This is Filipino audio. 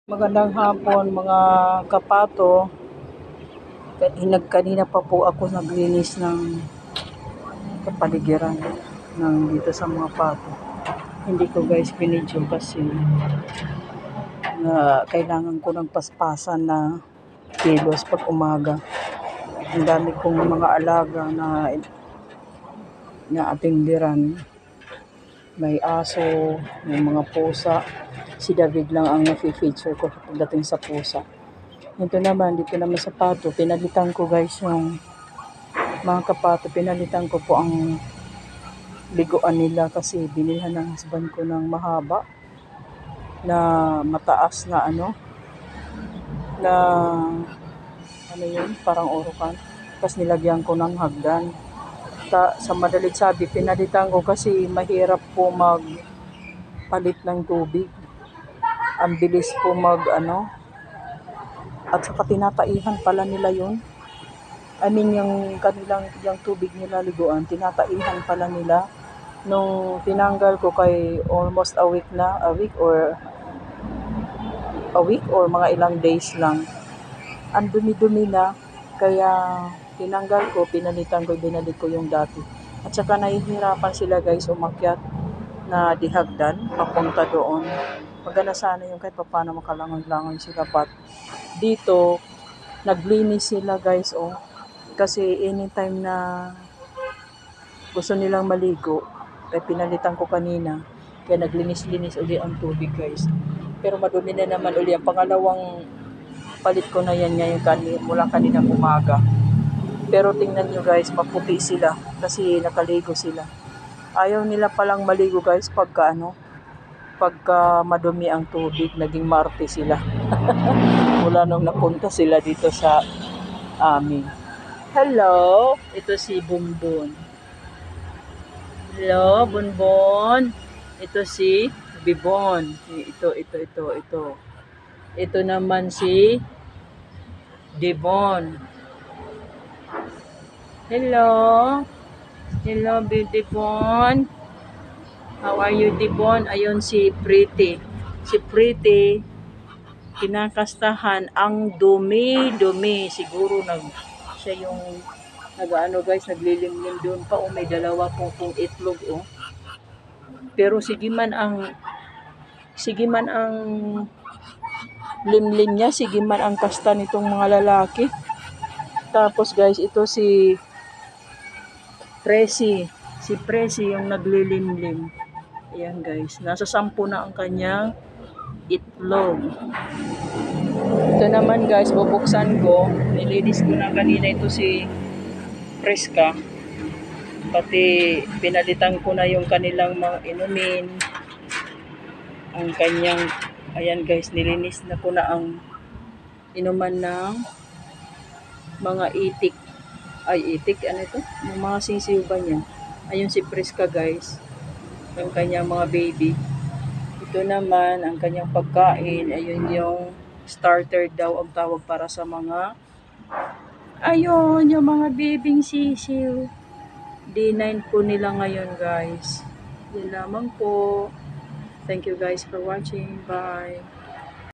Magandang hapon mga kapato. Kanina pa po ako naglinis ng kapaligiran ng dito sa mga pato. Hindi ko guys binidyo kasi kailangan ko ng paspasan na kilos pag umaga. Ang dami kong mga alaga na atindiran. May aso, may mga pusa. Si David lang ang na-feature ko pagdating sa pusa. Dito naman sa pato, pinalitan ko guys yung mga kapato, pinalitan ko po ang liguan nila kasi binilhan ng husband ko ng mahaba na mataas na yun, parang urukan. Tapos nilagyan ko ng hagdan. Sa madalit sabi, pinalitan ko kasi mahirap po magpalit ng tubig. Ang bilis po at saka tinataihan pala nila yun. I mean, yung tubig nila liguan, tinataihan pala nila. Nung tinanggal ko kay almost a week or mga ilang days lang. Ang dumi-dumi na, kaya tinanggal ko, binalik ko yung dati. At saka nahihirapan sila guys umakyat na dihagdan papunta doon. Maganda sana yung kahit paano makalangon-langon sila. But dito, naglinis sila guys kasi anytime na gusto nilang maligo, kaya pinalitan ko kanina. Kaya naglinis-linis uli ang tubig guys. Pero madumi na naman uli. Ang pangalawang palit ko na yan ngayon mula kaninang umaga. Pero tingnan nyo guys, maputi sila kasi nakaligo sila. Ayaw nila palang maligo guys pagka madumi ang tubig, naging marte sila. Mula nung napunta sila dito sa amin. Hello, ito si Bumbun. Hello, Bunbon. Ito si Bibon. Ito. Ito naman si Devon. Hello. Hello, Devon. How are you, Devon? Ayun si Pretty. Si Pretty, kinakastahan ang dumi-dumi. Siguro siya yung naglilimlim doon pa. May dalawa pong itlog Pero sige man ang limlim niya, sige man ang kasta nitong mga lalaki. Tapos guys, ito si Presi. Si Presi yung naglilimlim. Ayan guys, nasa 10 na ang kanyang itlog. Ito naman guys, bubuksan ko. Nilinis ko na kanina ito si Preska. Pati pinalitan ko na yung kanilang mga inumin. Ang kanyang, ayan guys, nilinis na ko na ang inuman ng mga itik. Ano ito? Yung mga sisiw ba niya? Ayun si Preska guys. Yung kanyang mga baby. Ito naman, ang kanyang pagkain. Ayun yung starter daw ang tawag para sa mga yung mga babying sisiw. D9 po nila ngayon guys. Yun lamang po. Thank you guys for watching. Bye.